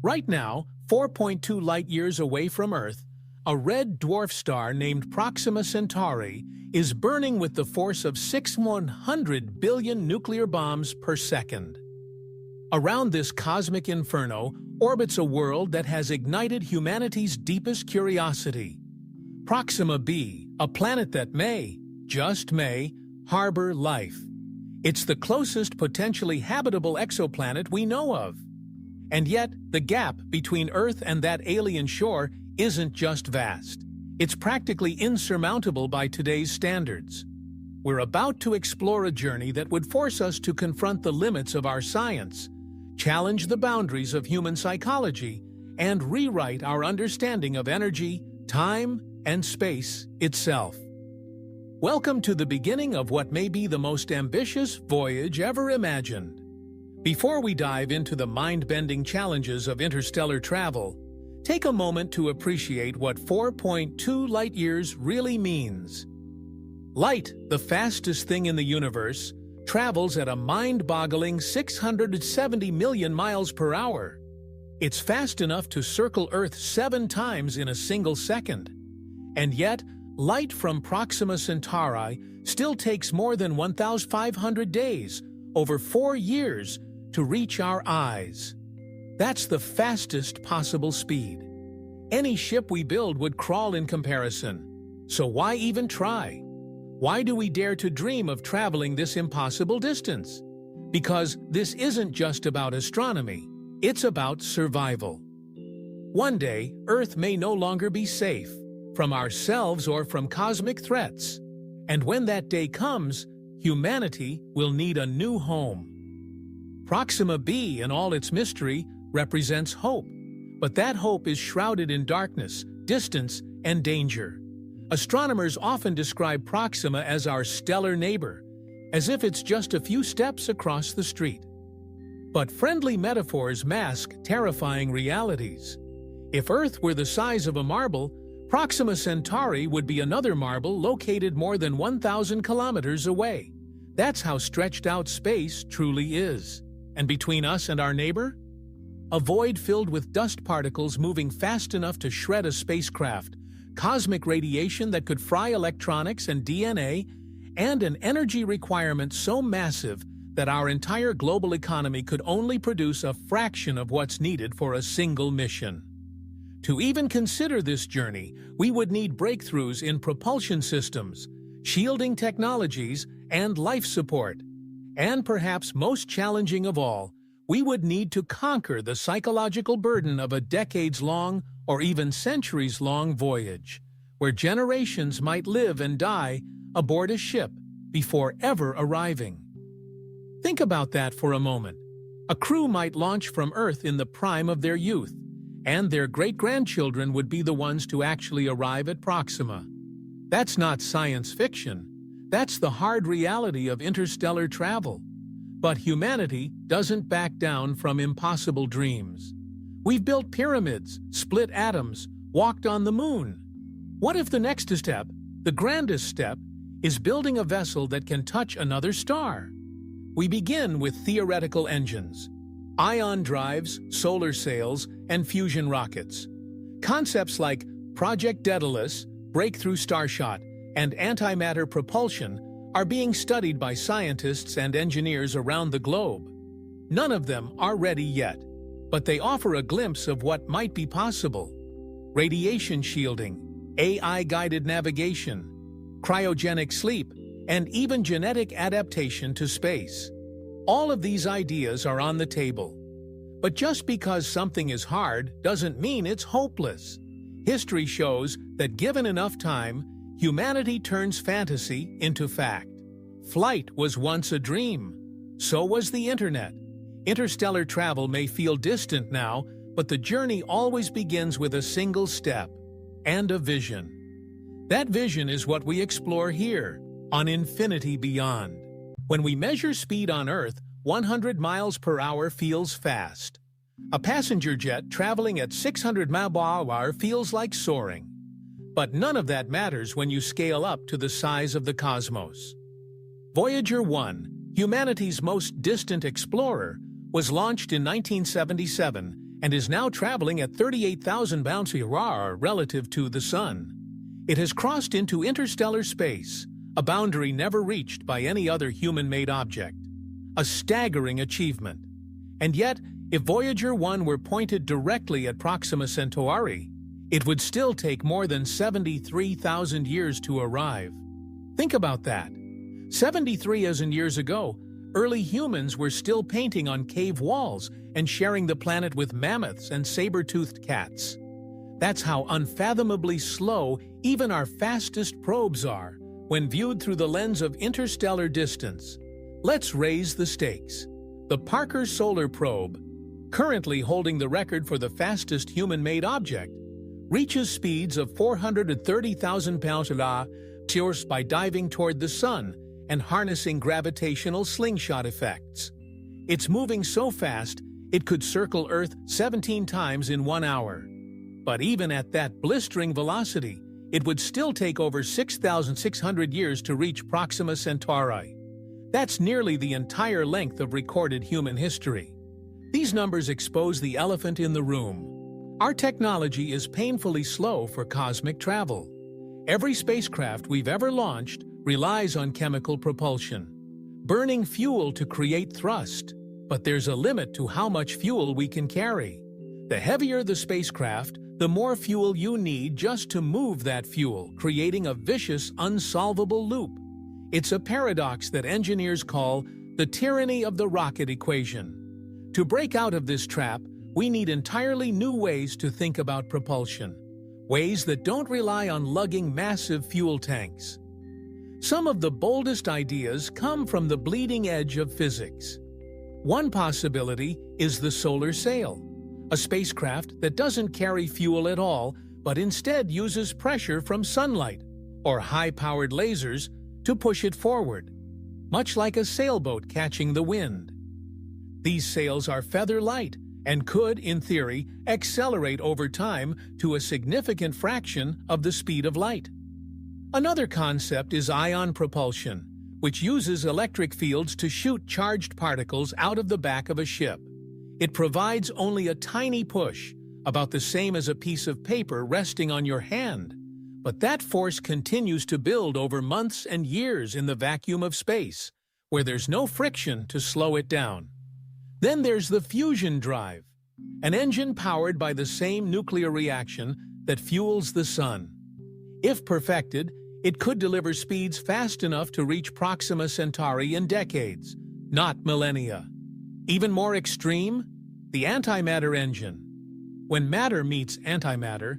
Right now, 4.2 light-years away from Earth, a red dwarf star named Proxima Centauri is burning with the force of 600 billion nuclear bombs per second. Around this cosmic inferno orbits a world that has ignited humanity's deepest curiosity. Proxima b, a planet that may, just may, harbor life. It's the closest potentially habitable exoplanet we know of. And yet, the gap between Earth and that alien shore isn't just vast. It's practically insurmountable by today's standards. We're about to explore a journey that would force us to confront the limits of our science, challenge the boundaries of human psychology, and rewrite our understanding of energy, time, and space itself. Welcome to the beginning of what may be the most ambitious voyage ever imagined. Before we dive into the mind-bending challenges of interstellar travel, take a moment to appreciate what 4.2 light-years really means. Light, the fastest thing in the universe, travels at a mind-boggling 670 million miles per hour. It's fast enough to circle Earth 7 times in a single second. And yet, light from Proxima Centauri still takes more than 1,500 days, over 4 years, to reach our eyes. That's the fastest possible speed. Any ship we build would crawl in comparison. So why even try? Why do we dare to dream of traveling this impossible distance? Because this isn't just about astronomy, it's about survival. One day, Earth may no longer be safe, from ourselves or from cosmic threats. And when that day comes, humanity will need a new home. Proxima b, in all its mystery, represents hope. But that hope is shrouded in darkness, distance, and danger. Astronomers often describe Proxima as our stellar neighbor, as if it's just a few steps across the street. But friendly metaphors mask terrifying realities. If Earth were the size of a marble, Proxima Centauri would be another marble located more than 1,000 kilometers away. That's how stretched out space truly is. And between us and our neighbor? A void filled with dust particles moving fast enough to shred a spacecraft, cosmic radiation that could fry electronics and DNA, and an energy requirement so massive that our entire global economy could only produce a fraction of what's needed for a single mission. To even consider this journey, we would need breakthroughs in propulsion systems, shielding technologies, and life support. And perhaps most challenging of all, we would need to conquer the psychological burden of a decades-long or even centuries-long voyage, where generations might live and die aboard a ship before ever arriving. Think about that for a moment. A crew might launch from Earth in the prime of their youth, and their great-grandchildren would be the ones to actually arrive at Proxima. That's not science fiction. That's the hard reality of interstellar travel. But humanity doesn't back down from impossible dreams. We've built pyramids, split atoms, walked on the moon. What if the next step, the grandest step, is building a vessel that can touch another star? We begin with theoretical engines, ion drives, solar sails, and fusion rockets. Concepts like Project Daedalus, Breakthrough Starshot, and antimatter propulsion are being studied by scientists and engineers around the globe. None of them are ready yet, but they offer a glimpse of what might be possible. Radiation shielding, AI-guided navigation, cryogenic sleep, and even genetic adaptation to space. All of these ideas are on the table. But just because something is hard doesn't mean it's hopeless. History shows that given enough time, humanity turns fantasy into fact. Flight was once a dream. So was the internet. Interstellar travel may feel distant now, but the journey always begins with a single step and a vision. That vision is what we explore here, on Infinity Beyond. When we measure speed on Earth, 100 miles per hour feels fast. A passenger jet traveling at 600 miles per hour feels like soaring. But none of that matters when you scale up to the size of the cosmos. Voyager 1, humanity's most distant explorer, was launched in 1977 and is now traveling at 38,000 bounds per hour relative to the Sun. It has crossed into interstellar space, a boundary never reached by any other human-made object. A staggering achievement. And yet, if Voyager 1 were pointed directly at Proxima Centauri, it would still take more than 73,000 years to arrive. Think about that. 73,000 years ago, early humans were still painting on cave walls and sharing the planet with mammoths and saber-toothed cats. That's how unfathomably slow even our fastest probes are when viewed through the lens of interstellar distance. Let's raise the stakes. The Parker Solar Probe, currently holding the record for the fastest human-made object, reaches speeds of 430,000 pounds per hour by diving toward the Sun and harnessing gravitational slingshot effects. It's moving so fast, it could circle Earth 17 times in 1 hour. But even at that blistering velocity, it would still take over 6,600 years to reach Proxima Centauri. That's nearly the entire length of recorded human history. These numbers expose the elephant in the room. Our technology is painfully slow for cosmic travel. Every spacecraft we've ever launched relies on chemical propulsion, burning fuel to create thrust. But there's a limit to how much fuel we can carry. The heavier the spacecraft, the more fuel you need just to move that fuel, creating a vicious, unsolvable loop. It's a paradox that engineers call the tyranny of the rocket equation. To break out of this trap, we need entirely new ways to think about propulsion, ways that don't rely on lugging massive fuel tanks. Some of the boldest ideas come from the bleeding edge of physics. One possibility is the solar sail, a spacecraft that doesn't carry fuel at all, but instead uses pressure from sunlight or high-powered lasers to push it forward, much like a sailboat catching the wind. These sails are feather-light and could, in theory, accelerate over time to a significant fraction of the speed of light. Another concept is ion propulsion, which uses electric fields to shoot charged particles out of the back of a ship. It provides only a tiny push, about the same as a piece of paper resting on your hand. But that force continues to build over months and years in the vacuum of space, where there's no friction to slow it down. Then there's the fusion drive, an engine powered by the same nuclear reaction that fuels the Sun. If perfected, it could deliver speeds fast enough to reach Proxima Centauri in decades, not millennia. Even more extreme, the antimatter engine. When matter meets antimatter,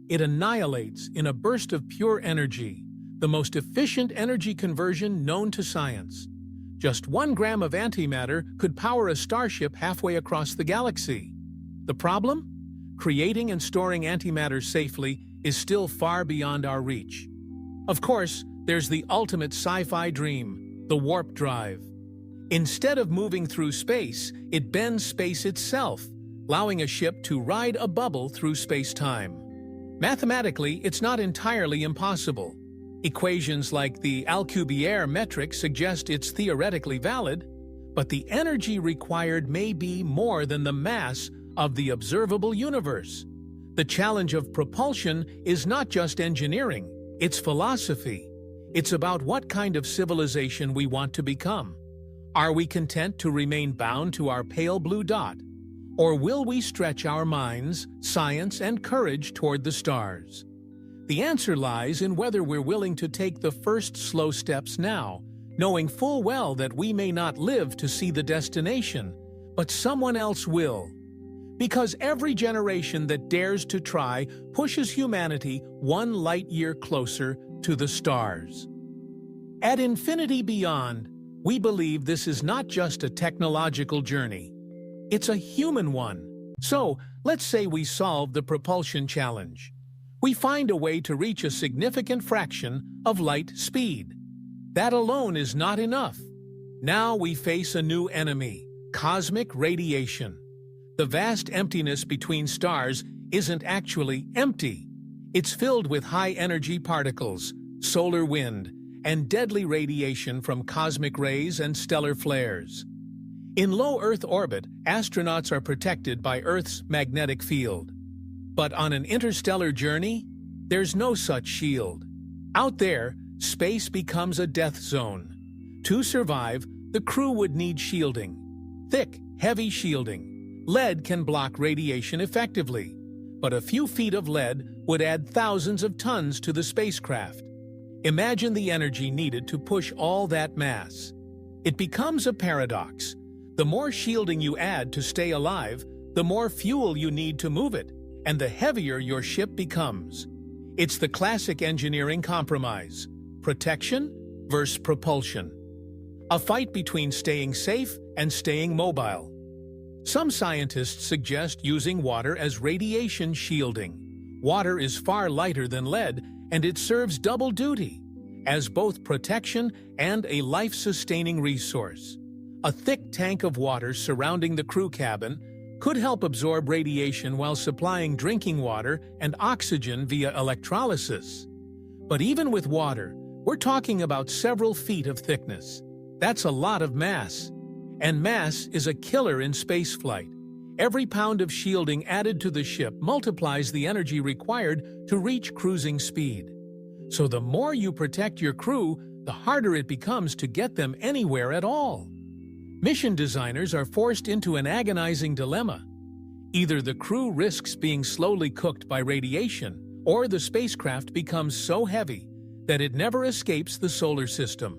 it annihilates in a burst of pure energy, the most efficient energy conversion known to science. Just 1 gram of antimatter could power a starship halfway across the galaxy. The problem? Creating and storing antimatter safely is still far beyond our reach. Of course, there's the ultimate sci-fi dream, the warp drive. Instead of moving through space, it bends space itself, allowing a ship to ride a bubble through space-time. Mathematically, it's not entirely impossible. Equations like the Alcubierre metric suggest it's theoretically valid, but the energy required may be more than the mass of the observable universe. The challenge of propulsion is not just engineering, it's philosophy. It's about what kind of civilization we want to become. Are we content to remain bound to our pale blue dot? Or will we stretch our minds, science, and courage toward the stars? The answer lies in whether we're willing to take the first slow steps now, knowing full well that we may not live to see the destination, but someone else will. Because every generation that dares to try pushes humanity 1 light year closer to the stars. At Infinity Beyond, we believe this is not just a technological journey. It's a human one. So, let's say we solve the propulsion challenge. We find a way to reach a significant fraction of light speed. That alone is not enough. Now we face a new enemy, cosmic radiation. The vast emptiness between stars isn't actually empty. It's filled with high-energy particles, solar wind, and deadly radiation from cosmic rays and stellar flares. In low Earth orbit, astronauts are protected by Earth's magnetic field. But on an interstellar journey, there's no such shield. Out there, space becomes a death zone. To survive, the crew would need shielding. Thick, heavy shielding. Lead can block radiation effectively, but a few feet of lead would add thousands of tons to the spacecraft. Imagine the energy needed to push all that mass. It becomes a paradox. The more shielding you add to stay alive, the more fuel you need to move it, and the heavier your ship becomes. It's the classic engineering compromise: protection versus propulsion. A fight between staying safe and staying mobile. Some scientists suggest using water as radiation shielding. Water is far lighter than lead, and it serves double duty, as both protection and a life-sustaining resource. A thick tank of water surrounding the crew cabin could help absorb radiation while supplying drinking water and oxygen via electrolysis. But even with water, we're talking about several feet of thickness. That's a lot of mass. And mass is a killer in spaceflight. Every pound of shielding added to the ship multiplies the energy required to reach cruising speed. So the more you protect your crew, the harder it becomes to get them anywhere at all. Mission designers are forced into an agonizing dilemma. Either the crew risks being slowly cooked by radiation, or the spacecraft becomes so heavy that it never escapes the solar system.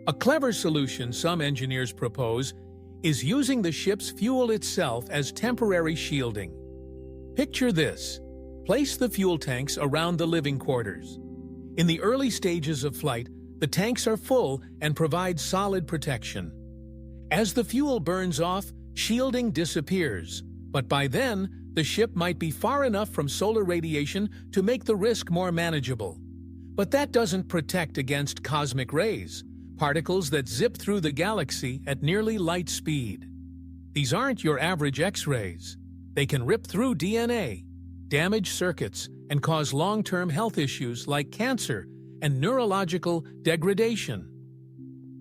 A clever solution some engineers propose is using the ship's fuel itself as temporary shielding. Picture this. Place the fuel tanks around the living quarters. In the early stages of flight, the tanks are full and provide solid protection. As the fuel burns off, shielding disappears, but by then, the ship might be far enough from solar radiation to make the risk more manageable. But that doesn't protect against cosmic rays, particles that zip through the galaxy at nearly light speed. These aren't your average X-rays. They can rip through DNA, damage circuits, and cause long-term health issues like cancer and neurological degradation.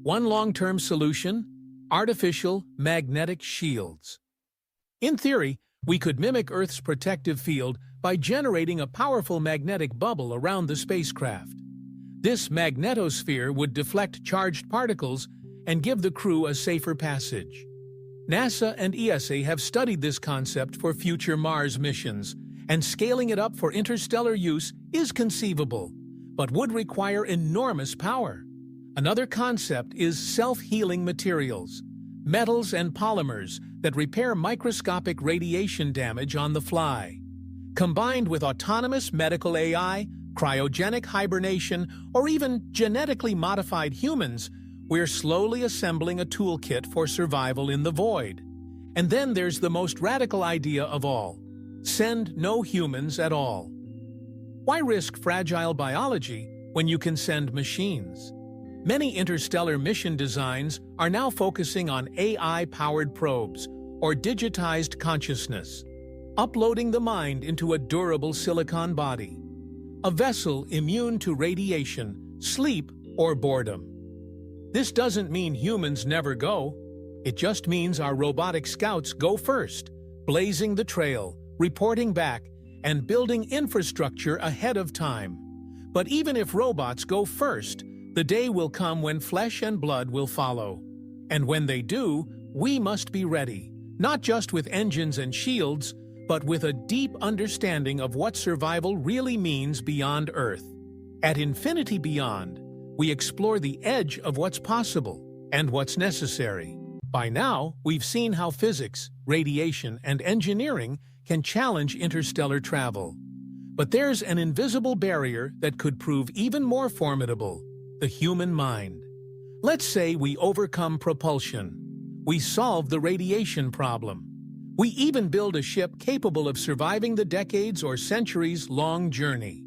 One long-term solution: artificial magnetic shields. In theory, we could mimic Earth's protective field by generating a powerful magnetic bubble around the spacecraft. This magnetosphere would deflect charged particles and give the crew a safer passage. NASA and ESA have studied this concept for future Mars missions, and scaling it up for interstellar use is conceivable, but would require enormous power. Another concept is self-healing materials, metals and polymers that repair microscopic radiation damage on the fly. Combined with autonomous medical AI, cryogenic hibernation, or even genetically modified humans, we're slowly assembling a toolkit for survival in the void. And then there's the most radical idea of all: send no humans at all. Why risk fragile biology when you can send machines? Many interstellar mission designs are now focusing on AI-powered probes, or digitized consciousness, uploading the mind into a durable silicon body. A vessel immune to radiation, sleep, or boredom. This doesn't mean humans never go. It just means our robotic scouts go first, blazing the trail, reporting back, and building infrastructure ahead of time. But even if robots go first, the day will come when flesh and blood will follow. And when they do, we must be ready, not just with engines and shields, but with a deep understanding of what survival really means beyond Earth. At Infinity Beyond, we explore the edge of what's possible and what's necessary. By now, we've seen how physics, radiation, and engineering can challenge interstellar travel. But there's an invisible barrier that could prove even more formidable: the human mind. Let's say we overcome propulsion. We solve the radiation problem. We even build a ship capable of surviving the decades or centuries-long journey.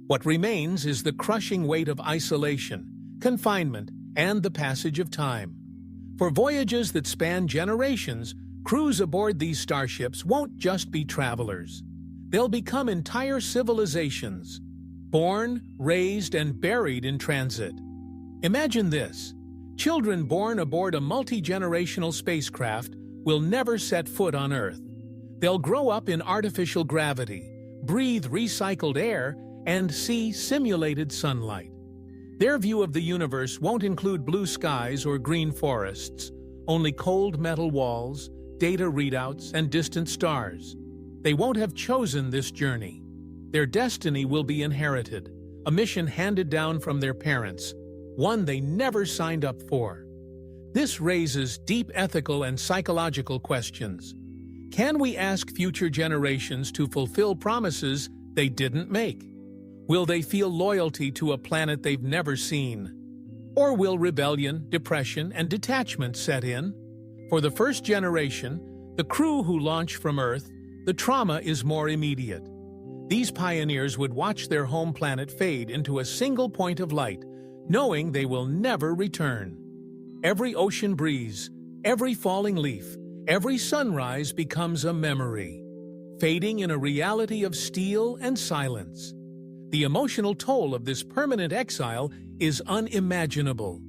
What remains is the crushing weight of isolation, confinement, and the passage of time. For voyages that span generations, crews aboard these starships won't just be travelers. They'll become entire civilizations, born, raised, and buried in transit. Imagine this: Children born aboard a multi-generational spacecraft will never set foot on Earth. They'll grow up in artificial gravity, breathe recycled air, and see simulated sunlight. Their view of the universe won't include blue skies or green forests, only cold metal walls, data readouts, and distant stars. They won't have chosen this journey. Their destiny will be inherited, a mission handed down from their parents, one they never signed up for. This raises deep ethical and psychological questions. Can we ask future generations to fulfill promises they didn't make? Will they feel loyalty to a planet they've never seen? Or will rebellion, depression, and detachment set in? For the first generation, the crew who launch from Earth, the trauma is more immediate. These pioneers would watch their home planet fade into a single point of light, knowing they will never return. Every ocean breeze, every falling leaf, every sunrise becomes a memory, fading in a reality of steel and silence. The emotional toll of this permanent exile is unimaginable.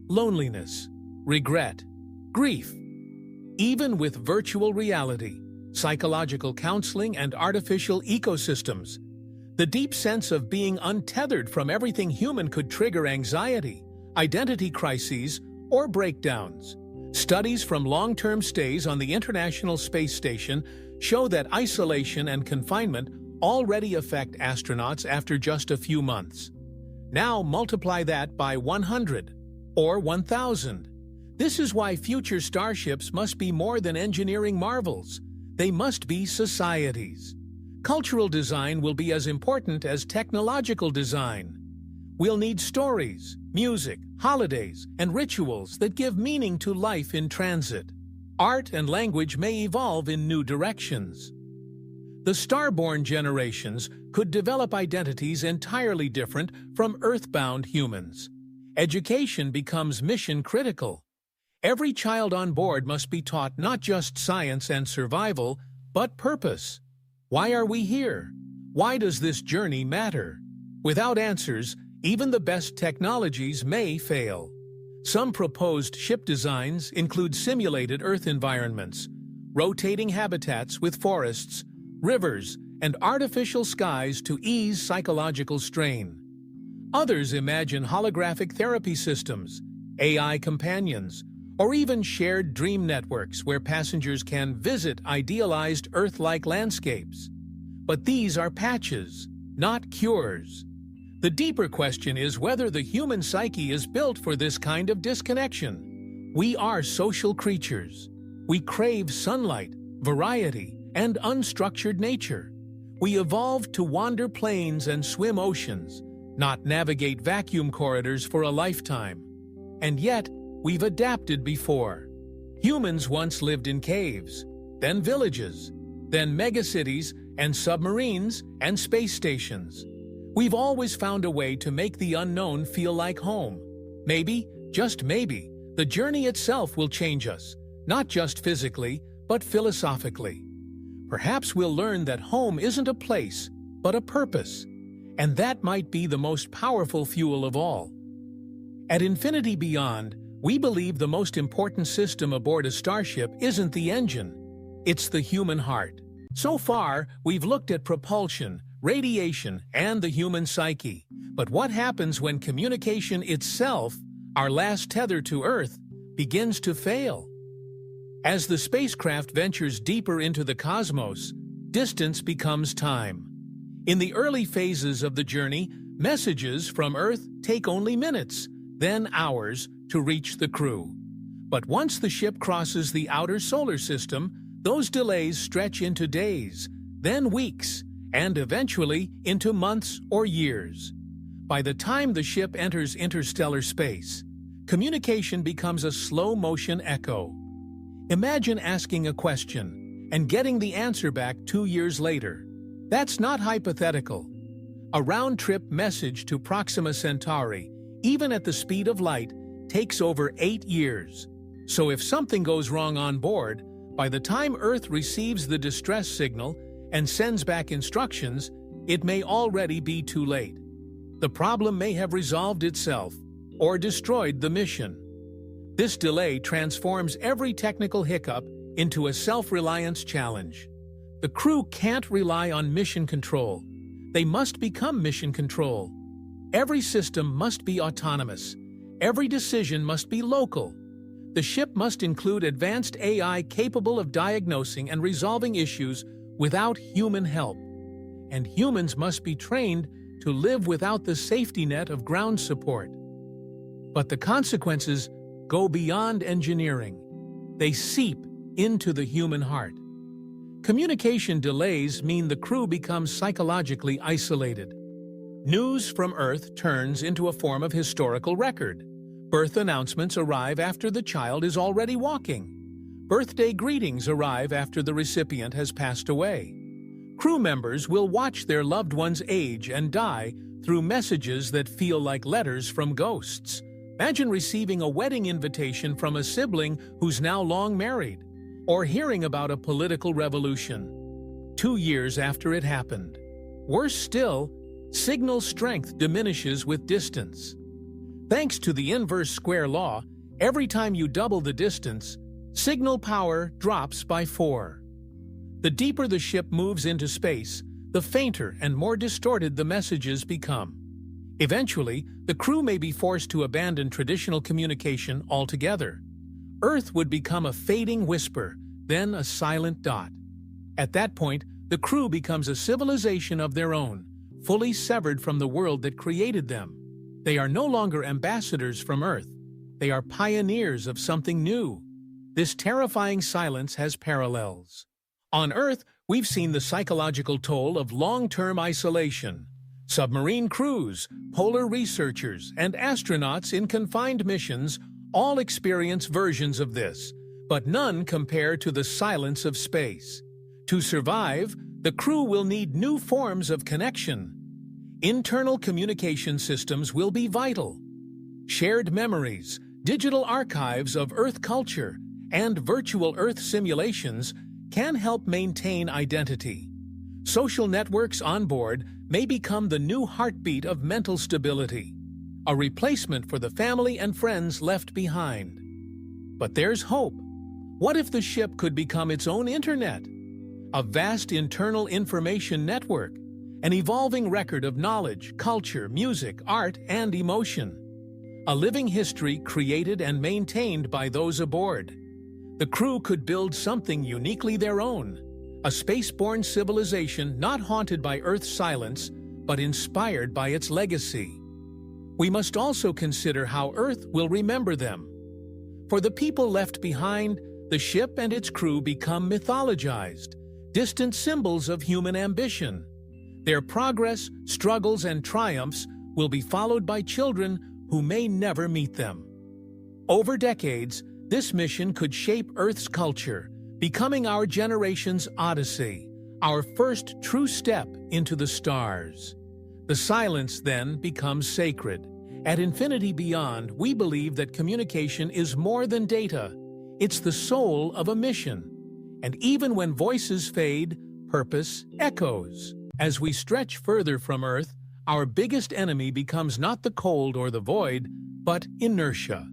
Loneliness, regret, grief. Even with virtual reality, psychological counseling, and artificial ecosystems, the deep sense of being untethered from everything human could trigger anxiety, identity crises, or breakdowns. Studies from long-term stays on the International Space Station show that isolation and confinement already affect astronauts after just a few months. Now multiply that by 100 or 1,000. This is why future starships must be more than engineering marvels. They must be societies. Cultural design will be as important as technological design. We'll need stories, music, holidays, and rituals that give meaning to life in transit. Art and language may evolve in new directions. The starborn generations could develop identities entirely different from Earthbound humans. Education becomes mission-critical. Every child on board must be taught not just science and survival, but purpose. Why are we here? Why does this journey matter? Without answers, even the best technologies may fail. Some proposed ship designs include simulated Earth environments, rotating habitats with forests, rivers, and artificial skies to ease psychological strain. Others imagine holographic therapy systems, AI companions, or even shared dream networks where passengers can visit idealized Earth-like landscapes. But these are patches, not cures. The deeper question is whether the human psyche is built for this kind of disconnection. We are social creatures. We crave sunlight, variety, and unstructured nature. We evolved to wander plains and swim oceans, not navigate vacuum corridors for a lifetime. And yet, we've adapted before. Humans once lived in caves, then villages, then megacities and submarines and space stations. We've always found a way to make the unknown feel like home. Maybe, just maybe, the journey itself will change us, not just physically, but philosophically. Perhaps we'll learn that home isn't a place, but a purpose, and that might be the most powerful fuel of all. At Infinity Beyond, we believe the most important system aboard a starship isn't the engine, it's the human heart. So far, we've looked at propulsion, radiation, and the human psyche. But what happens when communication itself, our last tether to Earth, begins to fail? As the spacecraft ventures deeper into the cosmos, distance becomes time. In the early phases of the journey, messages from Earth take only minutes, then hours, to reach the crew. But once the ship crosses the outer solar system, those delays stretch into days, then weeks, and eventually into months or years. By the time the ship enters interstellar space, communication becomes a slow-motion echo. Imagine asking a question and getting the answer back 2 years later. That's not hypothetical. A round-trip message to Proxima Centauri, even at the speed of light, takes over 8 years. So if something goes wrong on board, by the time Earth receives the distress signal and sends back instructions, it may already be too late. The problem may have resolved itself or destroyed the mission. This delay transforms every technical hiccup into a self-reliance challenge. The crew can't rely on mission control. They must become mission control. Every system must be autonomous. Every decision must be local. The ship must include advanced AI capable of diagnosing and resolving issues without human help. And humans must be trained to live without the safety net of ground support. But the consequences go beyond engineering. They seep into the human heart. Communication delays mean the crew becomes psychologically isolated. News from Earth turns into a form of historical record. Birth announcements arrive after the child is already walking. Birthday greetings arrive after the recipient has passed away. Crew members will watch their loved ones age and die through messages that feel like letters from ghosts. Imagine receiving a wedding invitation from a sibling who's now long married, or hearing about a political revolution 2 years after it happened. Worse still, signal strength diminishes with distance. Thanks to the inverse square law, every time you double the distance, signal power drops by 4. The deeper the ship moves into space, the fainter and more distorted the messages become. Eventually, the crew may be forced to abandon traditional communication altogether. Earth would become a fading whisper, then a silent dot. At that point, the crew becomes a civilization of their own, fully severed from the world that created them. They are no longer ambassadors from Earth. They are pioneers of something new. This terrifying silence has parallels. On Earth, we've seen the psychological toll of long-term isolation. Submarine crews, polar researchers, and astronauts in confined missions all experience versions of this, but none compare to the silence of space. To survive, the crew will need new forms of connection. Internal communication systems will be vital. Shared memories, digital archives of Earth culture, and virtual Earth simulations can help maintain identity. Social networks on board may become the new heartbeat of mental stability, a replacement for the family and friends left behind. But there's hope. What if the ship could become its own internet? A vast internal information network, an evolving record of knowledge, culture, music, art, and emotion. A living history created and maintained by those aboard. The crew could build something uniquely their own, a space-borne civilization not haunted by Earth's silence, but inspired by its legacy. We must also consider how Earth will remember them. For the people left behind, the ship and its crew become mythologized, distant symbols of human ambition. Their progress, struggles, and triumphs will be followed by children who may never meet them. Over decades, this mission could shape Earth's culture, becoming our generation's odyssey, our first true step into the stars. The silence then becomes sacred. At Infinity Beyond, we believe that communication is more than data. It's the soul of a mission. And even when voices fade, purpose echoes. As we stretch further from Earth, our biggest enemy becomes not the cold or the void, but inertia.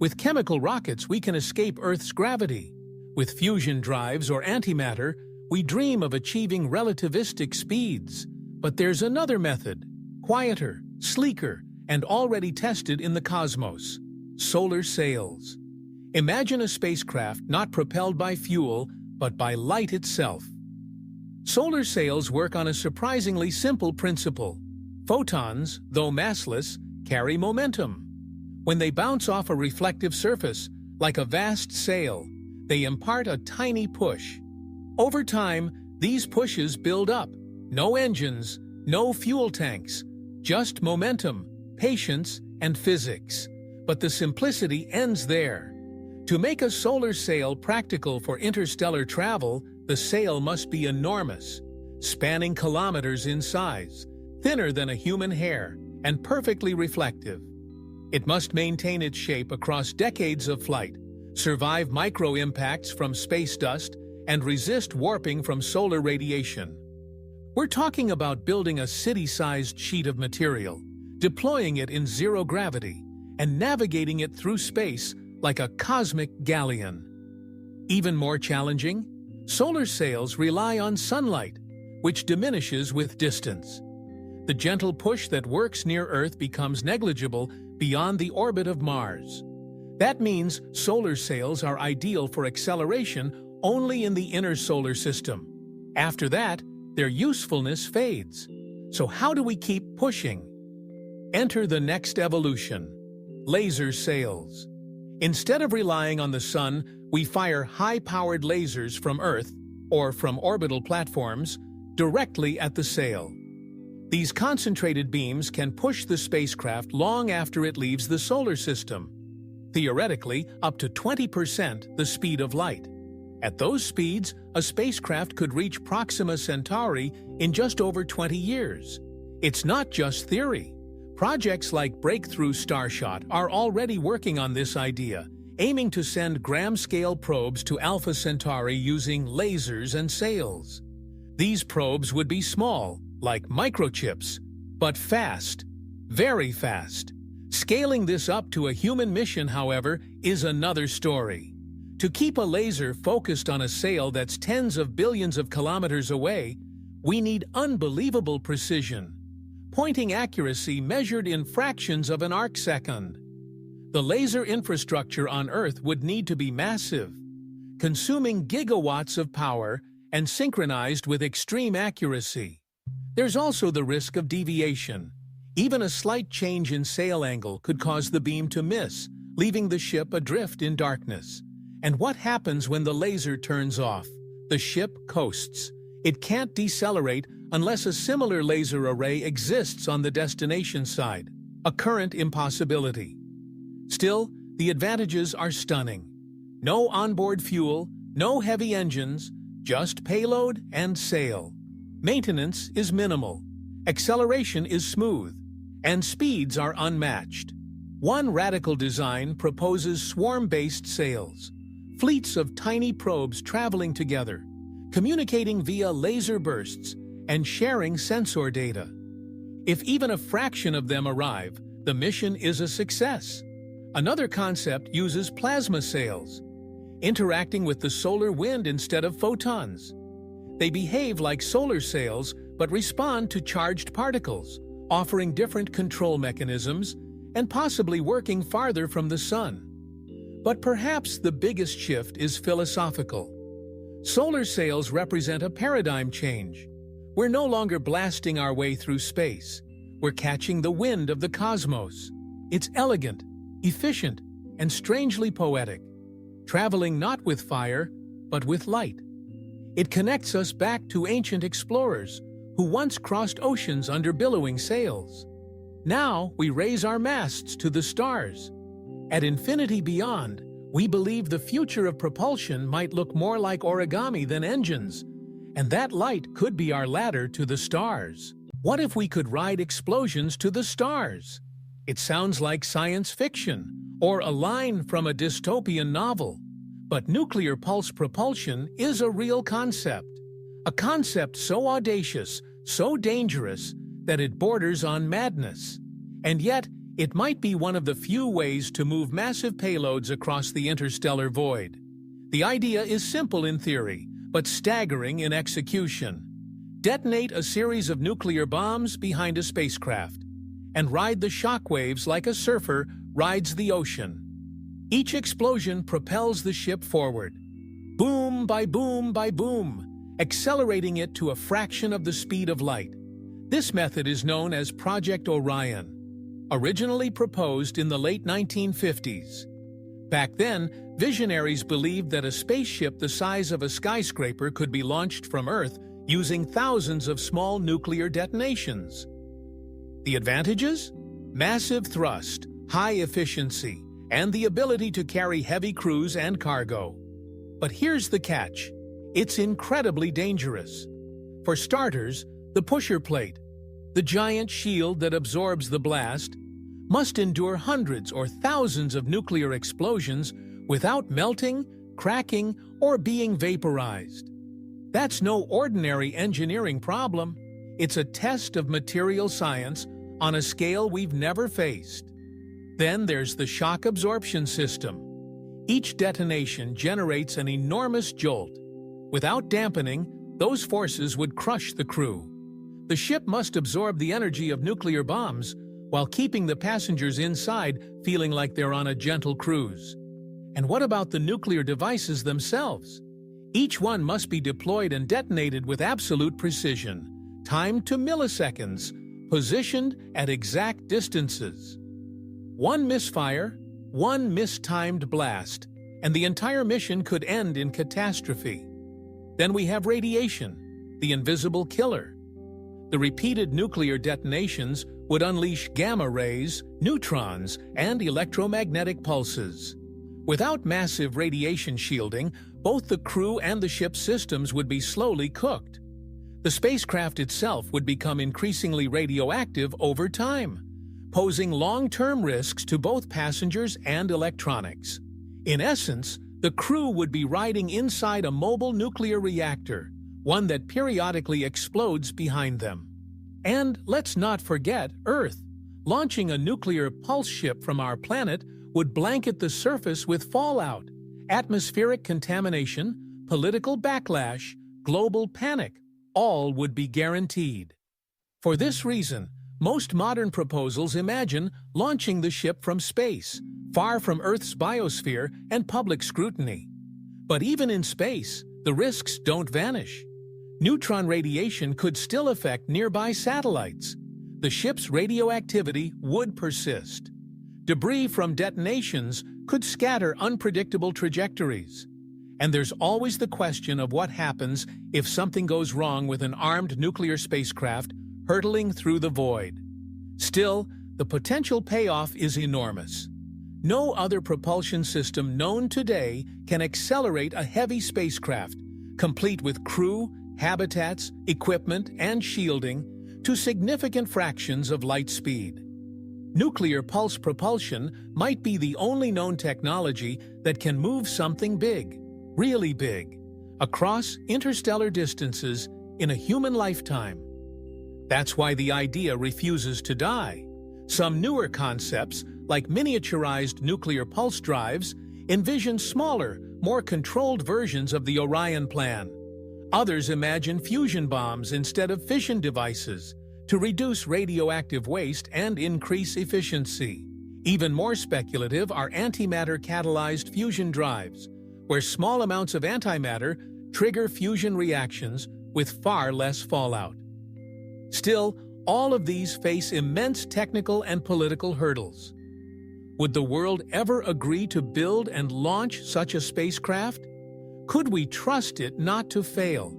With chemical rockets, we can escape Earth's gravity. With fusion drives or antimatter, we dream of achieving relativistic speeds. But there's another method, quieter, sleeker, and already tested in the cosmos: solar sails. Imagine a spacecraft not propelled by fuel, but by light itself. Solar sails work on a surprisingly simple principle. Photons, though massless, carry momentum. When they bounce off a reflective surface, like a vast sail, they impart a tiny push. Over time, these pushes build up. No engines, no fuel tanks, just momentum, patience, and physics. But the simplicity ends there. To make a solar sail practical for interstellar travel, the sail must be enormous, spanning kilometers in size, thinner than a human hair, and perfectly reflective. It must maintain its shape across decades of flight, survive micro-impacts from space dust, and resist warping from solar radiation. We're talking about building a city-sized sheet of material, deploying it in zero gravity, and navigating it through space like a cosmic galleon. Even more challenging, solar sails rely on sunlight, which diminishes with distance. The gentle push that works near Earth becomes negligible beyond the orbit of Mars. That means solar sails are ideal for acceleration only in the inner solar system. After that, their usefulness fades. So how do we keep pushing? Enter the next evolution: laser sails. Instead of relying on the sun, we fire high-powered lasers from Earth, or from orbital platforms, directly at the sail. These concentrated beams can push the spacecraft long after it leaves the solar system, theoretically up to 20% the speed of light. At those speeds, a spacecraft could reach Proxima Centauri in just over 20 years. It's not just theory. Projects like Breakthrough Starshot are already working on this idea, aiming to send gram-scale probes to Alpha Centauri using lasers and sails. These probes would be small, like microchips, but fast, very fast. Scaling this up to a human mission, however, is another story. To keep a laser focused on a sail that's tens of billions of kilometers away, we need unbelievable precision. Pointing accuracy measured in fractions of an arcsecond. The laser infrastructure on Earth would need to be massive, consuming gigawatts of power and synchronized with extreme accuracy. There's also the risk of deviation. Even a slight change in sail angle could cause the beam to miss, leaving the ship adrift in darkness. And what happens when the laser turns off? The ship coasts. It can't decelerate unless a similar laser array exists on the destination side, a current impossibility. Still, the advantages are stunning. No onboard fuel, no heavy engines, just payload and sail. Maintenance is minimal, acceleration is smooth, and speeds are unmatched. One radical design proposes swarm-based sails, fleets of tiny probes traveling together, communicating via laser bursts, and sharing sensor data. If even a fraction of them arrive, the mission is a success. Another concept uses plasma sails, interacting with the solar wind instead of photons. They behave like solar sails but respond to charged particles, offering different control mechanisms and possibly working farther from the sun. But perhaps the biggest shift is philosophical. Solar sails represent a paradigm change. We're no longer blasting our way through space. We're catching the wind of the cosmos. It's elegant, efficient, and strangely poetic, traveling not with fire, but with light. It connects us back to ancient explorers who once crossed oceans under billowing sails. Now we raise our masts to the stars. At infinity beyond, we believe the future of propulsion might look more like origami than engines, and that light could be our ladder to the stars. What if we could ride explosions to the stars? It sounds like science fiction, or a line from a dystopian novel. But nuclear pulse propulsion is a real concept. A concept so audacious, so dangerous, that it borders on madness. And yet, it might be one of the few ways to move massive payloads across the interstellar void. The idea is simple in theory, but staggering in execution. Detonate a series of nuclear bombs behind a spacecraft, and ride the shockwaves like a surfer rides the ocean. Each explosion propels the ship forward, boom by boom by boom, accelerating it to a fraction of the speed of light. This method is known as Project Orion, originally proposed in the late 1950s. Back then, visionaries believed that a spaceship the size of a skyscraper could be launched from Earth using thousands of small nuclear detonations. The advantages? Massive thrust, high efficiency, and the ability to carry heavy crews and cargo. But here's the catch. It's incredibly dangerous. For starters, the pusher plate, the giant shield that absorbs the blast, must endure hundreds or thousands of nuclear explosions without melting, cracking, or being vaporized. That's no ordinary engineering problem. It's a test of material science on a scale we've never faced. Then there's the shock absorption system. Each detonation generates an enormous jolt. Without dampening, those forces would crush the crew. The ship must absorb the energy of nuclear bombs while keeping the passengers inside feeling like they're on a gentle cruise. And what about the nuclear devices themselves? Each one must be deployed and detonated with absolute precision, timed to milliseconds, positioned at exact distances. One misfire, one mistimed blast, and the entire mission could end in catastrophe. Then we have radiation, the invisible killer. The repeated nuclear detonations would unleash gamma rays, neutrons, and electromagnetic pulses. Without massive radiation shielding, both the crew and the ship's systems would be slowly cooked. The spacecraft itself would become increasingly radioactive over time, posing long-term risks to both passengers and electronics. In essence, the crew would be riding inside a mobile nuclear reactor, one that periodically explodes behind them. And let's not forget Earth. Launching a nuclear pulse ship from our planet would blanket the surface with fallout, atmospheric contamination, political backlash, global panic. All would be guaranteed. For this reason, most modern proposals imagine launching the ship from space, far from Earth's biosphere and public scrutiny. But even in space, the risks don't vanish. Neutron radiation could still affect nearby satellites. The ship's radioactivity would persist. Debris from detonations could scatter unpredictable trajectories. And there's always the question of what happens if something goes wrong with an armed nuclear spacecraft hurtling through the void. Still, the potential payoff is enormous. No other propulsion system known today can accelerate a heavy spacecraft, complete with crew, habitats, equipment, and shielding, to significant fractions of light speed. Nuclear pulse propulsion might be the only known technology that can move something big, really big, across interstellar distances in a human lifetime. That's why the idea refuses to die. Some newer concepts, like miniaturized nuclear pulse drives, envision smaller, more controlled versions of the Orion plan. Others imagine fusion bombs instead of fission devices to reduce radioactive waste and increase efficiency. Even more speculative are antimatter-catalyzed fusion drives, where small amounts of antimatter trigger fusion reactions with far less fallout. Still, all of these face immense technical and political hurdles. Would the world ever agree to build and launch such a spacecraft? Could we trust it not to fail?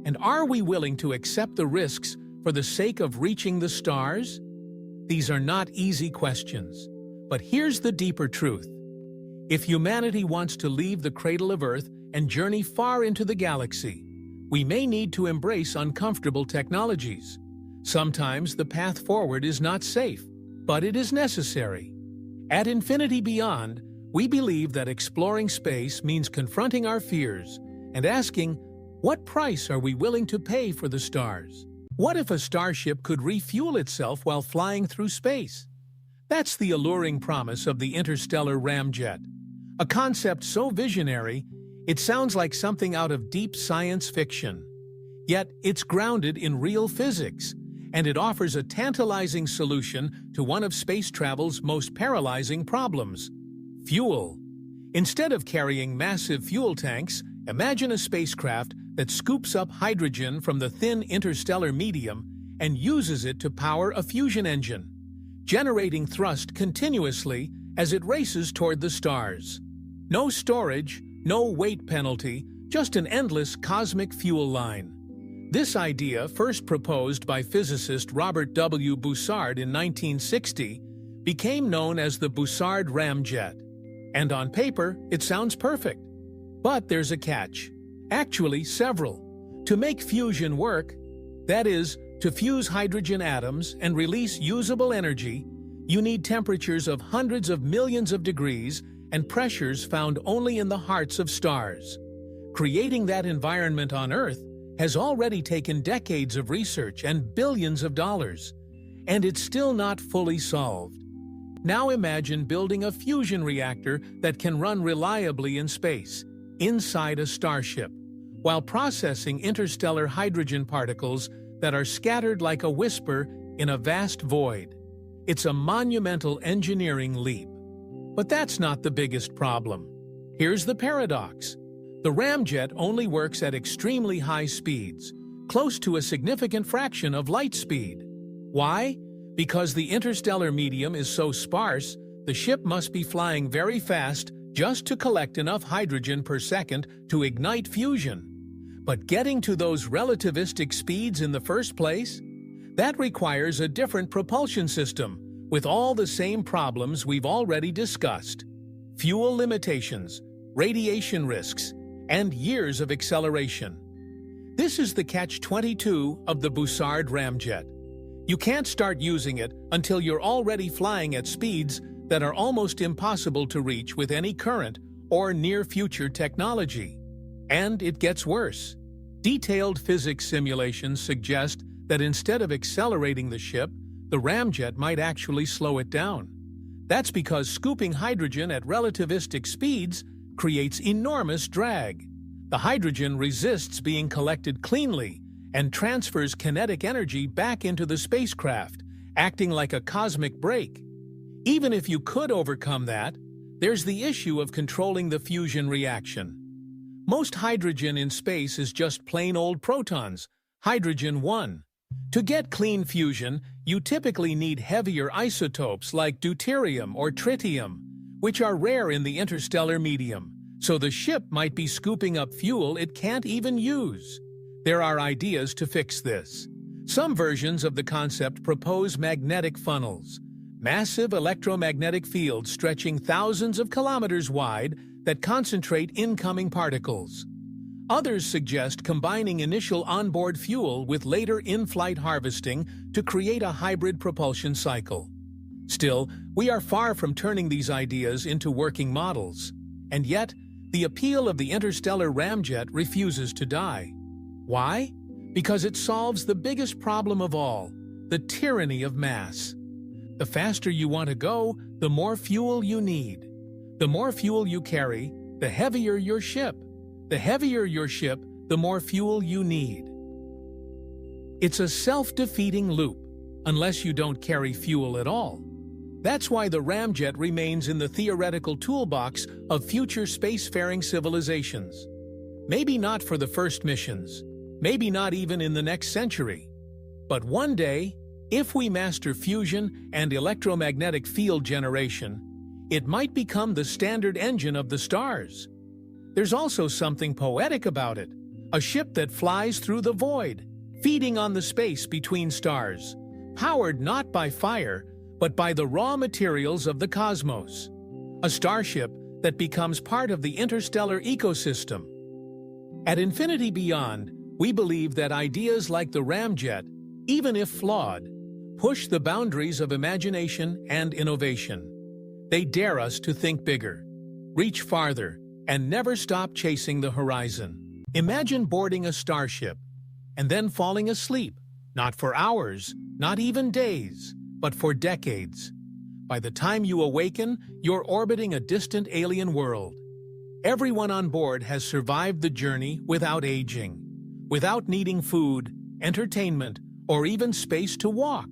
And are we willing to accept the risks for the sake of reaching the stars? These are not easy questions. But here's the deeper truth. If humanity wants to leave the cradle of Earth and journey far into the galaxy, we may need to embrace uncomfortable technologies. Sometimes the path forward is not safe, but it is necessary. At Infinity Beyond, we believe that exploring space means confronting our fears and asking, what price are we willing to pay for the stars? What if a starship could refuel itself while flying through space? That's the alluring promise of the interstellar ramjet. A concept so visionary, it sounds like something out of deep science fiction. Yet it's grounded in real physics, and it offers a tantalizing solution to one of space travel's most paralyzing problems: fuel. Instead of carrying massive fuel tanks, imagine a spacecraft that scoops up hydrogen from the thin interstellar medium and uses it to power a fusion engine, generating thrust continuously as it races toward the stars. No storage, no weight penalty, just an endless cosmic fuel line. This idea, first proposed by physicist Robert W. Bussard in 1960, became known as the Bussard ramjet. And on paper, it sounds perfect. But there's a catch. Actually, several. To make fusion work, that is, to fuse hydrogen atoms and release usable energy, you need temperatures of hundreds of millions of degrees and pressures found only in the hearts of stars. Creating that environment on Earth has already taken decades of research and billions of dollars, and it's still not fully solved. Now imagine building a fusion reactor that can run reliably in space, inside a starship, while processing interstellar hydrogen particles that are scattered like a whisper in a vast void. It's a monumental engineering leap. But that's not the biggest problem. Here's the paradox. The ramjet only works at extremely high speeds, close to a significant fraction of light speed. Why? Because the interstellar medium is so sparse, the ship must be flying very fast just to collect enough hydrogen per second to ignite fusion. But getting to those relativistic speeds in the first place? That requires a different propulsion system, with all the same problems we've already discussed. Fuel limitations, radiation risks, and years of acceleration. This is the catch-22 of the Bussard ramjet. You can't start using it until you're already flying at speeds that are almost impossible to reach with any current or near-future technology. And it gets worse. Detailed physics simulations suggest that instead of accelerating the ship, the ramjet might actually slow it down. That's because scooping hydrogen at relativistic speeds creates enormous drag. The hydrogen resists being collected cleanly and transfers kinetic energy back into the spacecraft, acting like a cosmic brake. Even if you could overcome that, there's the issue of controlling the fusion reaction. Most hydrogen in space is just plain old protons, hydrogen 1. To get clean fusion, you typically need heavier isotopes like deuterium or tritium, which are rare in the interstellar medium, so the ship might be scooping up fuel it can't even use. There are ideas to fix this. Some versions of the concept propose magnetic funnels, massive electromagnetic fields stretching thousands of kilometers wide that concentrate incoming particles. Others suggest combining initial onboard fuel with later in-flight harvesting to create a hybrid propulsion cycle. Still, we are far from turning these ideas into working models. And yet, the appeal of the interstellar ramjet refuses to die. Why? Because it solves the biggest problem of all, the tyranny of mass. The faster you want to go, the more fuel you need. The more fuel you carry, the heavier your ship. The heavier your ship, the more fuel you need. It's a self-defeating loop, unless you don't carry fuel at all. That's why the ramjet remains in the theoretical toolbox of future spacefaring civilizations. Maybe not for the first missions, maybe not even in the next century. But one day, if we master fusion and electromagnetic field generation, it might become the standard engine of the stars. There's also something poetic about it, a ship that flies through the void, feeding on the space between stars, powered not by fire, but by the raw materials of the cosmos. A starship that becomes part of the interstellar ecosystem. At Infinity Beyond, we believe that ideas like the ramjet, even if flawed, push the boundaries of imagination and innovation. They dare us to think bigger, reach farther, and never stop chasing the horizon. Imagine boarding a starship and then falling asleep, not for hours, not even days, but for decades. By the time you awaken, you're orbiting a distant alien world. Everyone on board has survived the journey without aging, without needing food, entertainment, or even space to walk.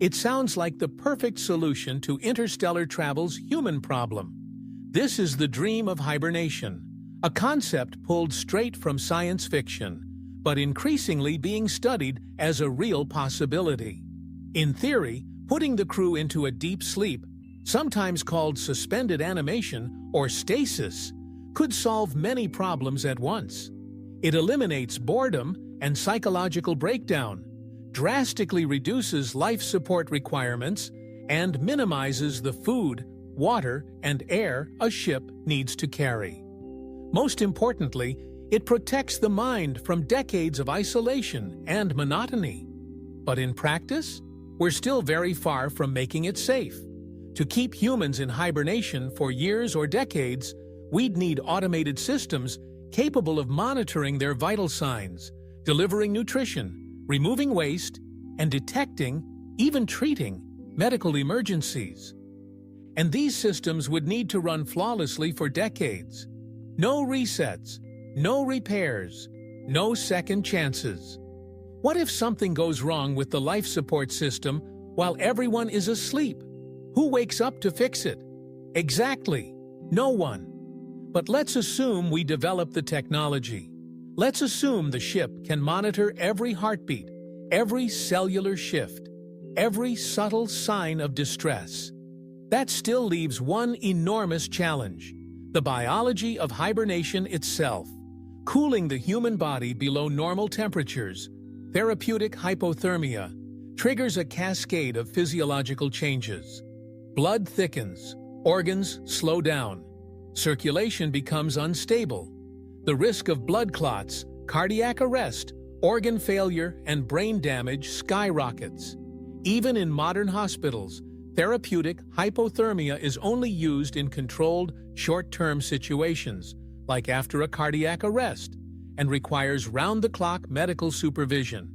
It sounds like the perfect solution to interstellar travel's human problem. This is the dream of hibernation, a concept pulled straight from science fiction, but increasingly being studied as a real possibility. In theory, putting the crew into a deep sleep, sometimes called suspended animation or stasis, could solve many problems at once. It eliminates boredom and psychological breakdown, drastically reduces life support requirements, and minimizes the food, water, and air a ship needs to carry. Most importantly, it protects the mind from decades of isolation and monotony. But in practice, we're still very far from making it safe. To keep humans in hibernation for years or decades, we'd need automated systems capable of monitoring their vital signs, delivering nutrition, removing waste, and detecting, even treating, medical emergencies. And these systems would need to run flawlessly for decades. No resets, no repairs, no second chances. What if something goes wrong with the life support system while everyone is asleep? Who wakes up to fix it? Exactly, no one. But let's assume we develop the technology. Let's assume the ship can monitor every heartbeat, every cellular shift, every subtle sign of distress. That still leaves one enormous challenge: the biology of hibernation itself. Cooling the human body below normal temperatures, therapeutic hypothermia, triggers a cascade of physiological changes. Blood thickens, organs slow down, circulation becomes unstable. The risk of blood clots, cardiac arrest, organ failure, and brain damage skyrockets. Even in modern hospitals, therapeutic hypothermia is only used in controlled, short-term situations, like after a cardiac arrest, and requires round-the-clock medical supervision.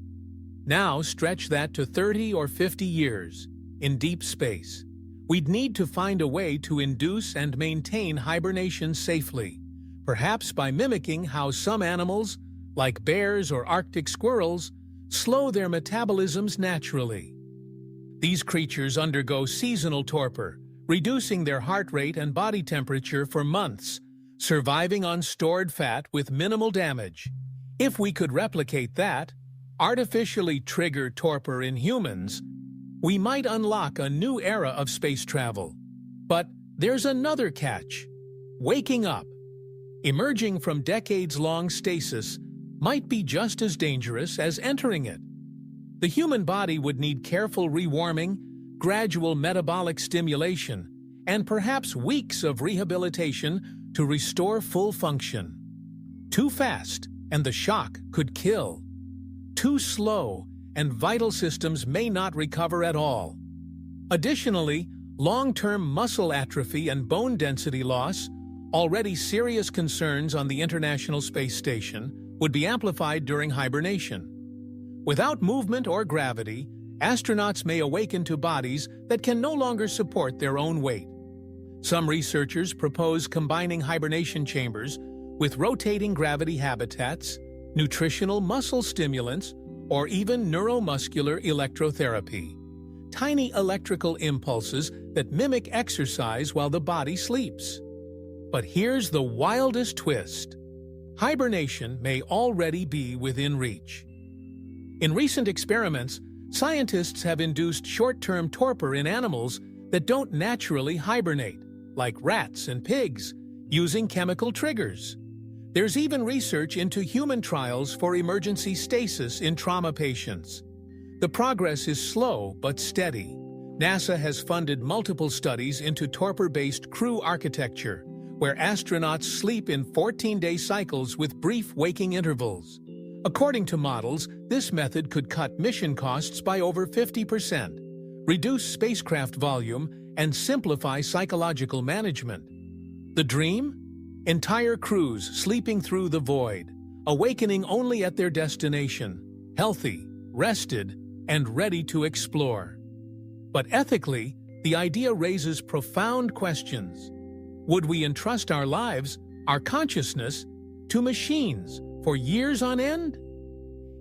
Now stretch that to 30 or 50 years, in deep space. We'd need to find a way to induce and maintain hibernation safely, perhaps by mimicking how some animals, like bears or Arctic squirrels, slow their metabolisms naturally. These creatures undergo seasonal torpor, reducing their heart rate and body temperature for months, surviving on stored fat with minimal damage. If we could replicate that, artificially trigger torpor in humans, we might unlock a new era of space travel. But there's another catch: waking up. Emerging from decades-long stasis might be just as dangerous as entering it. The human body would need careful rewarming, gradual metabolic stimulation, and perhaps weeks of rehabilitation to restore full function. Too fast, and the shock could kill. Too slow, and vital systems may not recover at all. Additionally, long-term muscle atrophy and bone density loss, already serious concerns on the International Space Station, would be amplified during hibernation. Without movement or gravity, astronauts may awaken to bodies that can no longer support their own weight. Some researchers propose combining hibernation chambers with rotating gravity habitats, nutritional muscle stimulants, or even neuromuscular electrotherapy. Tiny electrical impulses that mimic exercise while the body sleeps. But here's the wildest twist: hibernation may already be within reach. In recent experiments, scientists have induced short-term torpor in animals that don't naturally hibernate, like rats and pigs, using chemical triggers. There's even research into human trials for emergency stasis in trauma patients. The progress is slow but steady. NASA has funded multiple studies into torpor-based crew architecture, where astronauts sleep in 14-day cycles with brief waking intervals. According to models, this method could cut mission costs by over 50%, reduce spacecraft volume, and simplify psychological management. The dream? Entire crews sleeping through the void, awakening only at their destination, healthy, rested, and ready to explore. But ethically, the idea raises profound questions. Would we entrust our lives, our consciousness, to machines for years on end?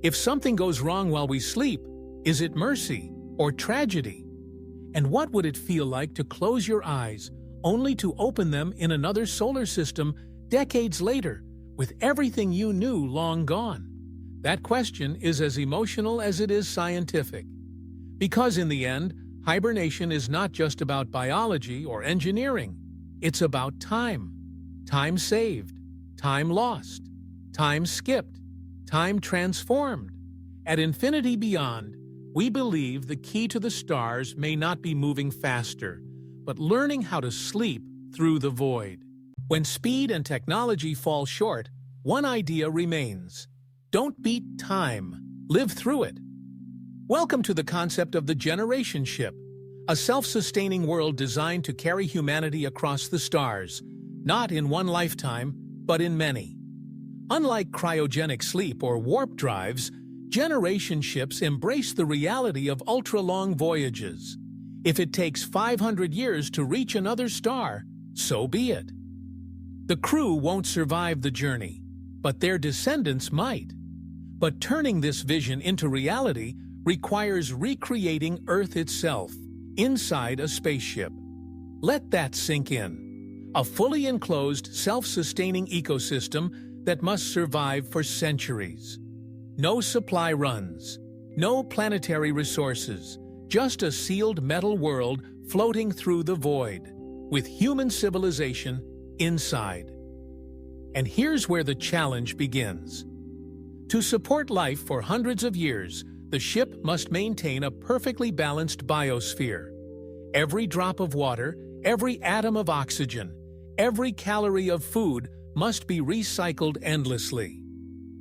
If something goes wrong while we sleep, is it mercy or tragedy? And what would it feel like to close your eyes only to open them in another solar system decades later, with everything you knew long gone? That question is as emotional as it is scientific. Because in the end, hibernation is not just about biology or engineering. It's about time. Time saved, time lost, time skipped, time transformed. At infinity beyond, we believe the key to the stars may not be moving faster, but learning how to sleep through the void. When speed and technology fall short, one idea remains: don't beat time, live through it. Welcome to the concept of the generation ship, a self-sustaining world designed to carry humanity across the stars, not in one lifetime, but in many. Unlike cryogenic sleep or warp drives, generation ships embrace the reality of ultra-long voyages. If it takes 500 years to reach another star, so be it. The crew won't survive the journey, but their descendants might. But turning this vision into reality requires recreating Earth itself, inside a spaceship. Let that sink in. A fully enclosed, self-sustaining ecosystem that must survive for centuries. No supply runs, no planetary resources, just a sealed metal world floating through the void, with human civilization inside. And here's where the challenge begins. To support life for hundreds of years, the ship must maintain a perfectly balanced biosphere. Every drop of water, every atom of oxygen, every calorie of food must be recycled endlessly.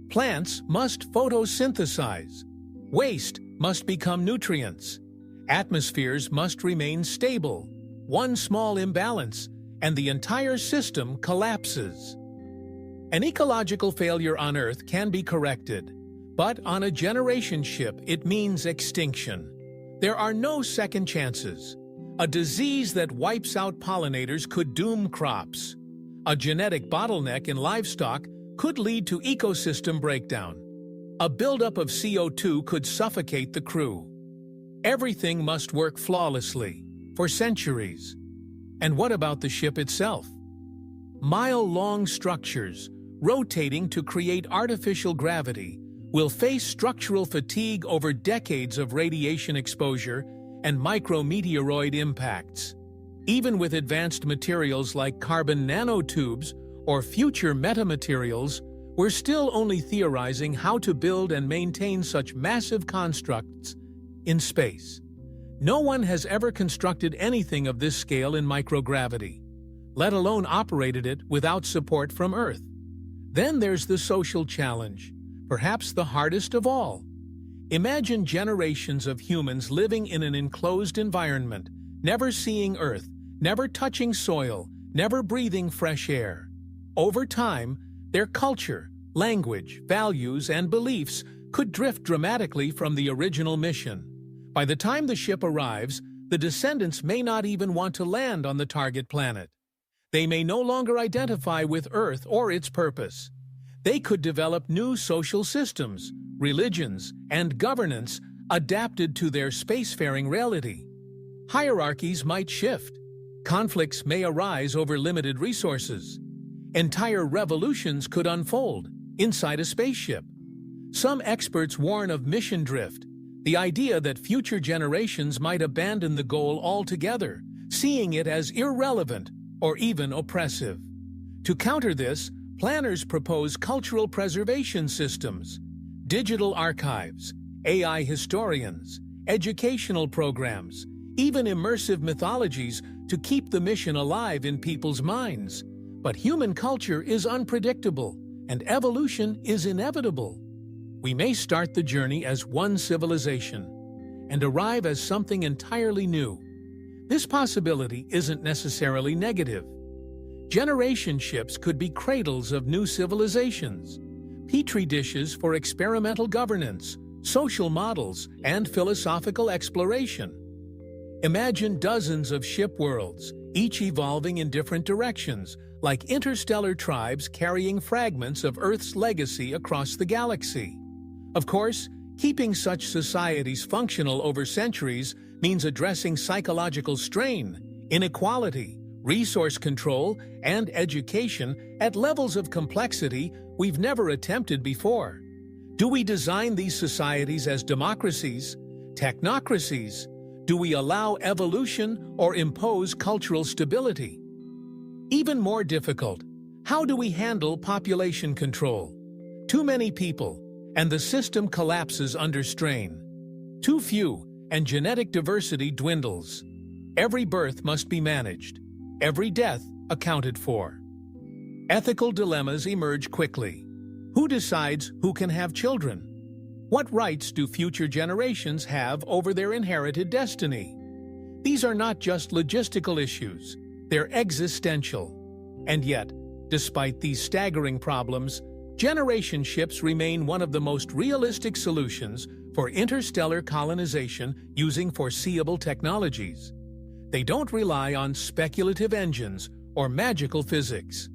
Plants must photosynthesize. Waste must become nutrients. Atmospheres must remain stable. One small imbalance, and the entire system collapses. An ecological failure on Earth can be corrected, but on a generation ship it means extinction. There are no second chances. A disease that wipes out pollinators could doom crops. A genetic bottleneck in livestock could lead to ecosystem breakdown. A buildup of CO2 could suffocate the crew. Everything must work flawlessly, for centuries. And what about the ship itself? Mile-long structures, rotating to create artificial gravity, will face structural fatigue over decades of radiation exposure and micrometeoroid impacts. Even with advanced materials like carbon nanotubes or future metamaterials, we're still only theorizing how to build and maintain such massive constructs in space. No one has ever constructed anything of this scale in microgravity, let alone operated it without support from Earth. Then there's the social challenge, perhaps the hardest of all. Imagine generations of humans living in an enclosed environment, never seeing Earth, never touching soil, never breathing fresh air. Over time, their culture, language, values, and beliefs could drift dramatically from the original mission. By the time the ship arrives, the descendants may not even want to land on the target planet. They may no longer identify with Earth or its purpose. They could develop new social systems, religions, and governance adapted to their spacefaring reality. Hierarchies might shift. Conflicts may arise over limited resources. Entire revolutions could unfold inside a spaceship. Some experts warn of mission drift, the idea that future generations might abandon the goal altogether, seeing it as irrelevant or even oppressive. To counter this, planners propose cultural preservation systems, digital archives, AI historians, educational programs, even immersive mythologies to keep the mission alive in people's minds. But human culture is unpredictable, and evolution is inevitable. We may start the journey as one civilization and arrive as something entirely new. This possibility isn't necessarily negative. Generation ships could be cradles of new civilizations, petri dishes for experimental governance, social models, and philosophical exploration. Imagine dozens of ship worlds, each evolving in different directions, like interstellar tribes carrying fragments of Earth's legacy across the galaxy. Of course, keeping such societies functional over centuries means addressing psychological strain, inequality, resource control, and education at levels of complexity we've never attempted before. Do we design these societies as democracies, technocracies? Do we allow evolution or impose cultural stability? Even more difficult, how do we handle population control? Too many people, and the system collapses under strain. Too few, and genetic diversity dwindles. Every birth must be managed, every death accounted for. Ethical dilemmas emerge quickly. Who decides who can have children? What rights do future generations have over their inherited destiny? These are not just logistical issues, they're existential. And yet, despite these staggering problems, generation ships remain one of the most realistic solutions for interstellar colonization using foreseeable technologies. They don't rely on speculative engines or magical physics.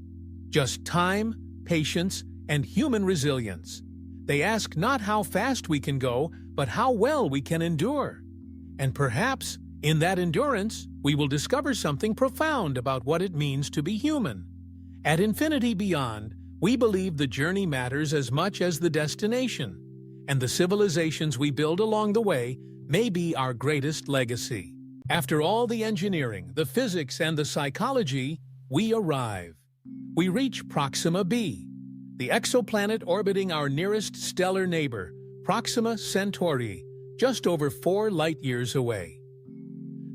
Just time, patience, and human resilience. They ask not how fast we can go, but how well we can endure. And perhaps, in that endurance, we will discover something profound about what it means to be human. At Infinity Beyond, we believe the journey matters as much as the destination, and the civilizations we build along the way may be our greatest legacy. After all the engineering, the physics, and the psychology, we arrive. We reach Proxima b, the exoplanet orbiting our nearest stellar neighbor, Proxima Centauri, just over 4 light-years away.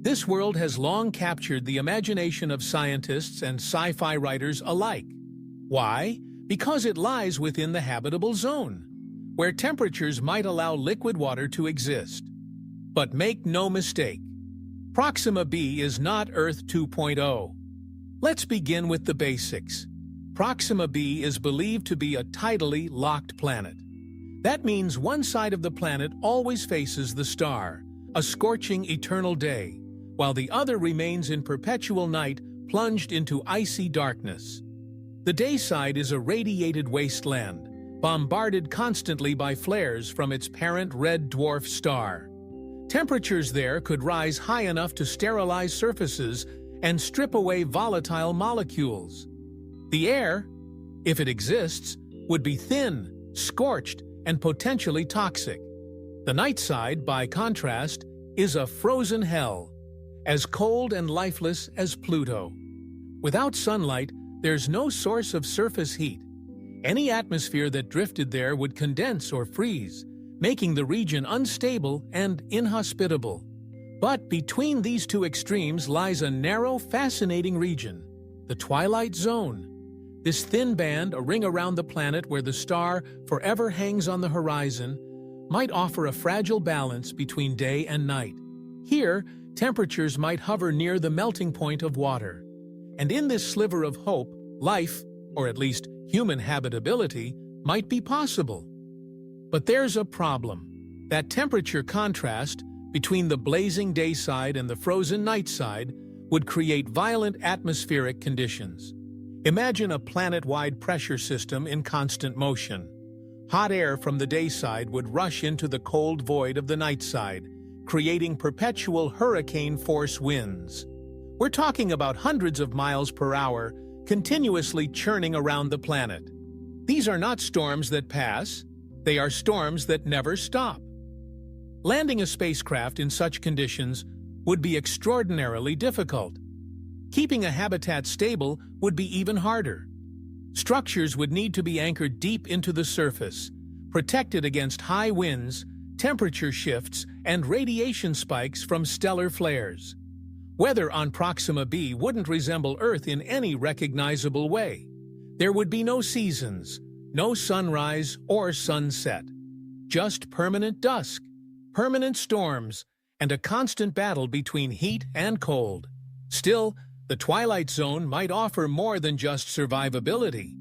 This world has long captured the imagination of scientists and sci-fi writers alike. Why? Because it lies within the habitable zone, where temperatures might allow liquid water to exist. But make no mistake, Proxima b is not Earth 2.0. Let's begin with the basics. Proxima b is believed to be a tidally locked planet. That means one side of the planet always faces the star, a scorching eternal day, while the other remains in perpetual night, plunged into icy darkness. The day side is a radiated wasteland, bombarded constantly by flares from its parent red dwarf star. Temperatures there could rise high enough to sterilize surfaces and strip away volatile molecules. The air, if it exists, would be thin, scorched, and potentially toxic. The night side, by contrast, is a frozen hell, as cold and lifeless as Pluto. Without sunlight, there's no source of surface heat. Any atmosphere that drifted there would condense or freeze, making the region unstable and inhospitable. But between these two extremes lies a narrow, fascinating region, the twilight zone. This thin band, a ring around the planet where the star forever hangs on the horizon, might offer a fragile balance between day and night. Here, temperatures might hover near the melting point of water. And in this sliver of hope, life, or at least human habitability, might be possible. But there's a problem. That temperature contrast between the blazing day side and the frozen night side would create violent atmospheric conditions. Imagine a planet-wide pressure system in constant motion. Hot air from the day side would rush into the cold void of the night side, creating perpetual hurricane-force winds. We're talking about hundreds of miles per hour, continuously churning around the planet. These are not storms that pass, they are storms that never stop. Landing a spacecraft in such conditions would be extraordinarily difficult. Keeping a habitat stable would be even harder. Structures would need to be anchored deep into the surface, protected against high winds, temperature shifts, and radiation spikes from stellar flares. Weather on Proxima b wouldn't resemble Earth in any recognizable way. There would be no seasons, no sunrise or sunset. Just permanent dusk, permanent storms, and a constant battle between heat and cold. Still, the twilight zone might offer more than just survivability.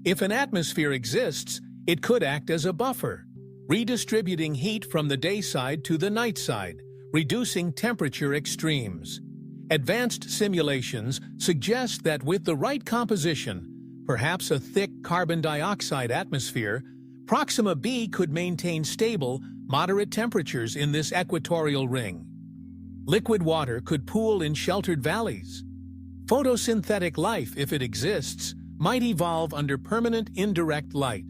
If an atmosphere exists, it could act as a buffer, redistributing heat from the day side to the night side, reducing temperature extremes. Advanced simulations suggest that with the right composition, perhaps a thick carbon dioxide atmosphere, Proxima b could maintain stable, moderate temperatures in this equatorial ring. Liquid water could pool in sheltered valleys. Photosynthetic life, if it exists, might evolve under permanent indirect light,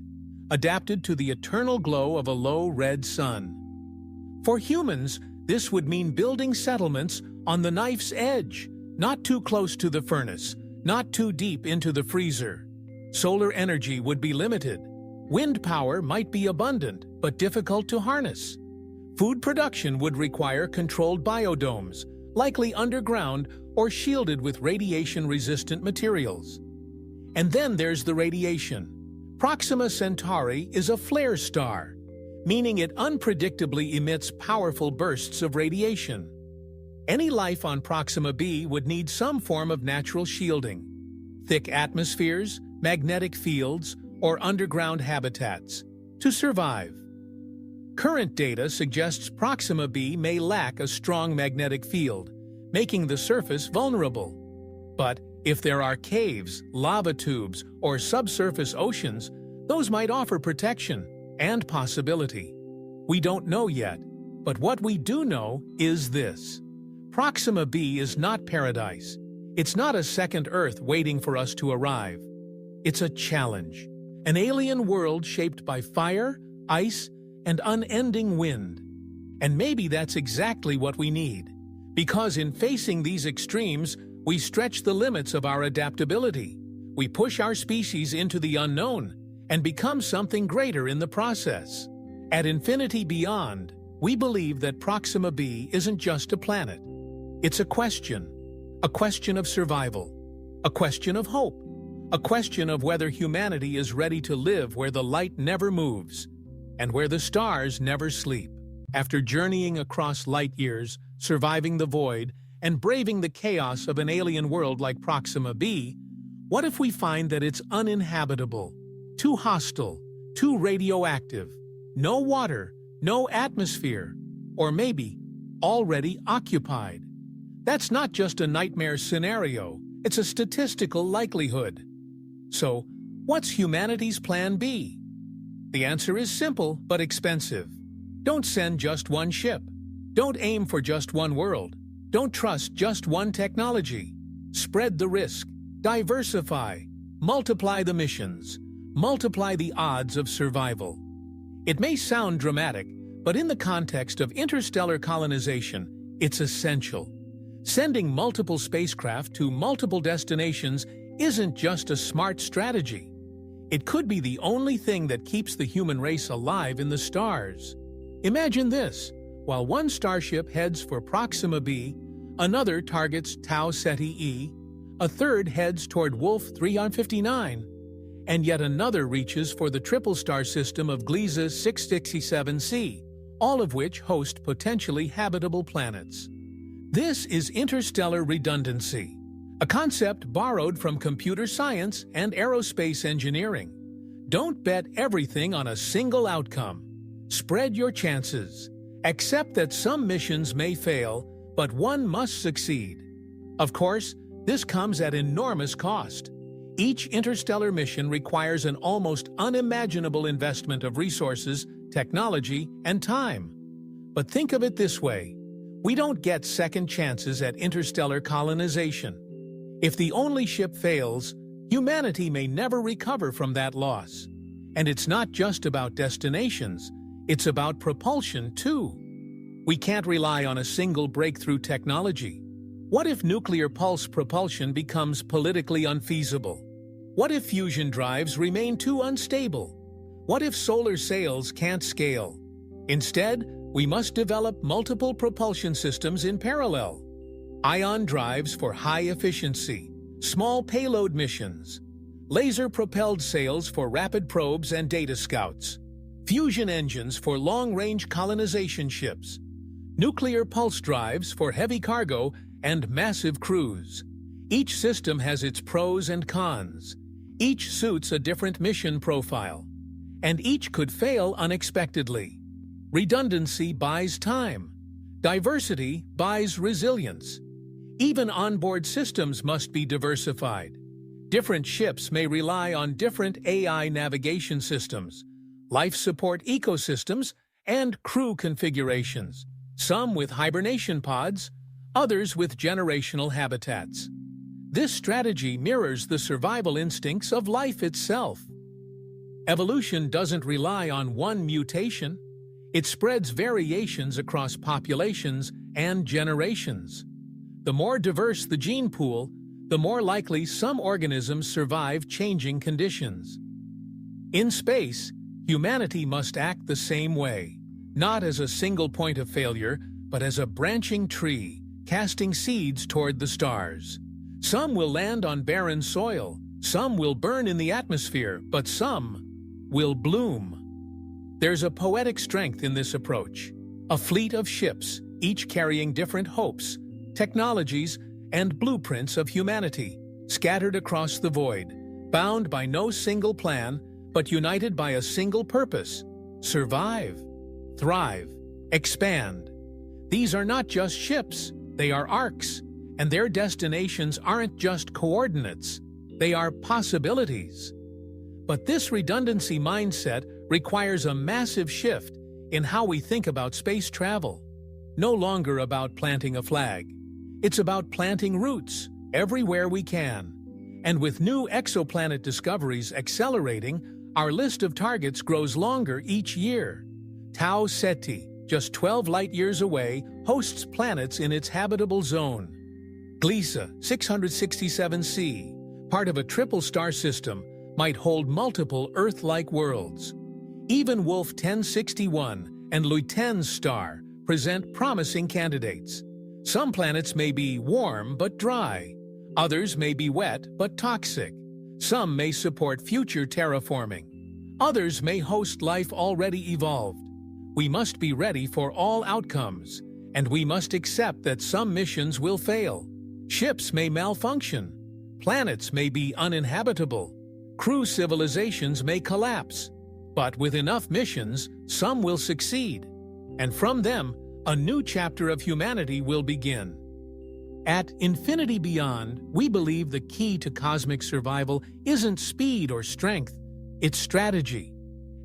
adapted to the eternal glow of a low red sun. For humans, this would mean building settlements on the knife's edge, not too close to the furnace, not too deep into the freezer. Solar energy would be limited. Wind power might be abundant, but difficult to harness. Food production would require controlled biodomes, likely underground or shielded with radiation-resistant materials. And then there's the radiation. Proxima Centauri is a flare star, meaning it unpredictably emits powerful bursts of radiation. Any life on Proxima b would need some form of natural shielding. Thick atmospheres, magnetic fields, or underground habitats to survive. Current data suggests Proxima b may lack a strong magnetic field, making the surface vulnerable. But if there are caves, lava tubes, or subsurface oceans, those might offer protection and possibility. We don't know yet, but what we do know is this. Proxima b is not paradise. It's not a second Earth waiting for us to arrive. It's a challenge, an alien world shaped by fire, ice, and unending wind. And maybe that's exactly what we need, because in facing these extremes, we stretch the limits of our adaptability. We push our species into the unknown and become something greater in the process. At Infinity Beyond, we believe that Proxima b isn't just a planet. It's a question of survival, a question of hope, a question of whether humanity is ready to live where the light never moves and where the stars never sleep. After journeying across light years, surviving the void, and braving the chaos of an alien world like Proxima b, what if we find that it's uninhabitable, too hostile, too radioactive, no water, no atmosphere, or maybe already occupied? That's not just a nightmare scenario, it's a statistical likelihood. So, what's humanity's plan B? The answer is simple but expensive. Don't send just one ship. Don't aim for just one world. Don't trust just one technology. Spread the risk, diversify, multiply the missions, multiply the odds of survival. It may sound dramatic, but in the context of interstellar colonization, it's essential. Sending multiple spacecraft to multiple destinations isn't just a smart strategy. It could be the only thing that keeps the human race alive in the stars. Imagine this. While one starship heads for Proxima b, another targets Tau Ceti e, a third heads toward Wolf 359, and yet another reaches for the triple star system of Gliese 667c, all of which host potentially habitable planets. This is interstellar redundancy, a concept borrowed from computer science and aerospace engineering. Don't bet everything on a single outcome. Spread your chances. Accept that some missions may fail, but one must succeed. Of course, this comes at enormous cost. Each interstellar mission requires an almost unimaginable investment of resources, technology, and time. But think of it this way. We don't get second chances at interstellar colonization. If the only ship fails, humanity may never recover from that loss. And it's not just about destinations, it's about propulsion too. We can't rely on a single breakthrough technology. What if nuclear pulse propulsion becomes politically unfeasible? What if fusion drives remain too unstable? What if solar sails can't scale? Instead, we must develop multiple propulsion systems in parallel. Ion drives for high efficiency, small payload missions, laser-propelled sails for rapid probes and data scouts, fusion engines for long-range colonization ships, nuclear pulse drives for heavy cargo and massive crews. Each system has its pros and cons. Each suits a different mission profile, and each could fail unexpectedly. Redundancy buys time. Diversity buys resilience. Even onboard systems must be diversified. Different ships may rely on different AI navigation systems, life support ecosystems, and crew configurations, some with hibernation pods, others with generational habitats. This strategy mirrors the survival instincts of life itself. Evolution doesn't rely on one mutation. It spreads variations across populations and generations. The more diverse the gene pool, the more likely some organisms survive changing conditions. In space, humanity must act the same way, not as a single point of failure, but as a branching tree, casting seeds toward the stars. Some will land on barren soil, some will burn in the atmosphere, but some will bloom. There's a poetic strength in this approach. A fleet of ships, each carrying different hopes, technologies, and blueprints of humanity, scattered across the void, bound by no single plan, but united by a single purpose: survive. thrive, expand. These are not just ships, they are arcs, and their destinations aren't just coordinates, they are possibilities. But this redundancy mindset requires a massive shift in how we think about space travel. No longer about planting a flag. It's about planting roots everywhere we can. And with new exoplanet discoveries accelerating, our list of targets grows longer each year. Tau Ceti, just 12 light-years away, hosts planets in its habitable zone. Gliese 667c, part of a triple star system, might hold multiple Earth-like worlds. Even Wolf 1061 and Luyten's star present promising candidates. Some planets may be warm but dry. Others may be wet but toxic. Some may support future terraforming. Others may host life already evolved. We must be ready for all outcomes, and we must accept that some missions will fail. Ships may malfunction. Planets may be uninhabitable. Crew civilizations may collapse. But with enough missions, some will succeed. And from them, a new chapter of humanity will begin. At Infinity Beyond, we believe the key to cosmic survival isn't speed or strength, it's strategy.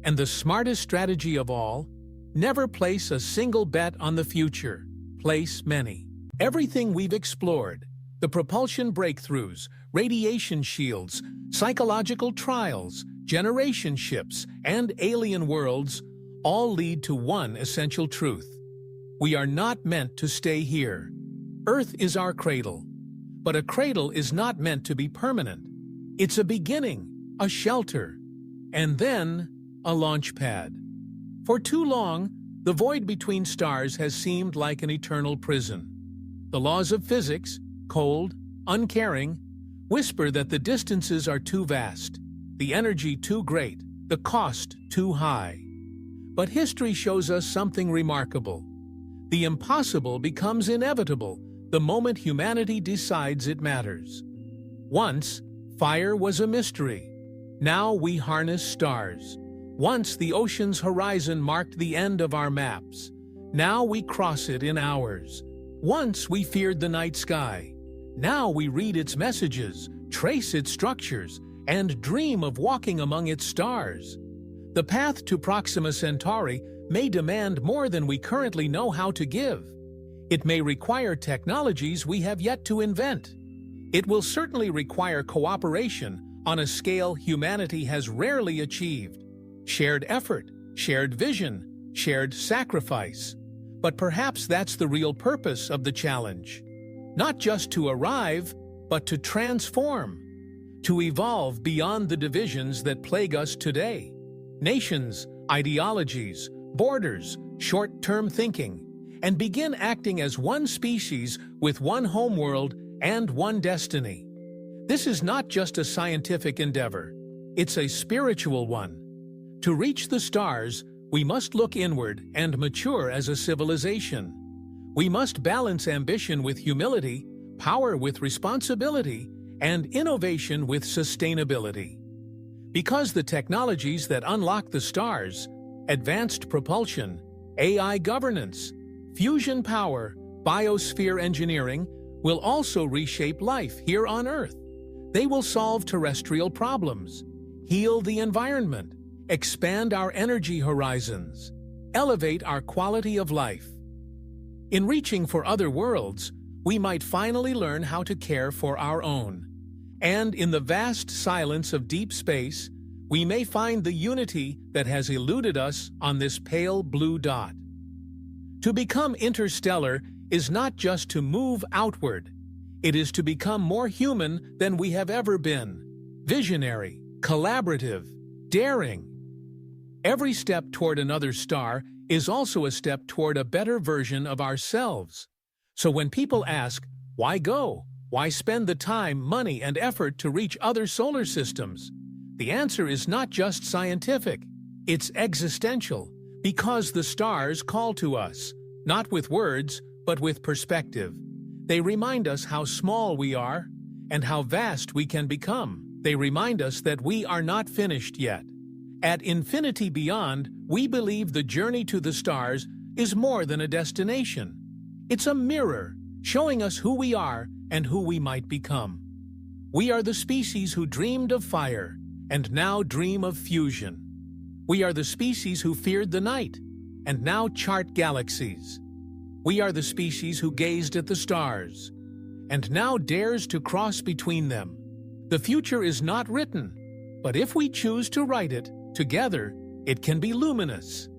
And the smartest strategy of all, never place a single bet on the future, place many. Everything we've explored, the propulsion breakthroughs, radiation shields, psychological trials, generation ships, and alien worlds, all lead to one essential truth. We are not meant to stay here. Earth is our cradle. But a cradle is not meant to be permanent. It's a beginning, a shelter, and then a launch pad. For too long, the void between stars has seemed like an eternal prison. The laws of physics, cold, uncaring, whisper that the distances are too vast, the energy too great, the cost too high. But history shows us something remarkable. The impossible becomes inevitable the moment humanity decides it matters. Once, fire was a mystery. Now we harness stars. Once the ocean's horizon marked the end of our maps. Now we cross it in hours. Once we feared the night sky. Now we read its messages, trace its structures, and dream of walking among its stars. The path to Proxima Centauri may demand more than we currently know how to give. It may require technologies we have yet to invent. It will certainly require cooperation on a scale humanity has rarely achieved. Shared effort, shared vision, shared sacrifice. But perhaps that's the real purpose of the challenge. Not just to arrive, but to transform. To evolve beyond the divisions that plague us today. Nations, ideologies, borders, short-term thinking, and begin acting as one species with one homeworld and one destiny. This is not just a scientific endeavor, it's a spiritual one. To reach the stars, we must look inward and mature as a civilization. We must balance ambition with humility, power with responsibility, and innovation with sustainability. Because the technologies that unlock the stars, advanced propulsion, AI governance, fusion power, biosphere engineering, will also reshape life here on Earth. They will solve terrestrial problems, heal the environment, expand our energy horizons, elevate our quality of life. In reaching for other worlds, we might finally learn how to care for our own. And in the vast silence of deep space, we may find the unity that has eluded us on this pale blue dot. To become interstellar is not just to move outward. It is to become more human than we have ever been. Visionary, collaborative, daring. Every step toward another star is also a step toward a better version of ourselves. So when people ask, why go? Why spend the time, money, and effort to reach other solar systems? The answer is not just scientific. It's existential, because the stars call to us, not with words, but with perspective. They remind us how small we are and how vast we can become. They remind us that we are not finished yet. At Infinity Beyond, we believe the journey to the stars is more than a destination. It's a mirror showing us who we are and who we might become. We are the species who dreamed of fire and now dream of fusion. We are the species who feared the night and now chart galaxies. We are the species who gazed at the stars and now dares to cross between them. The future is not written, but if we choose to write it together, it can be luminous.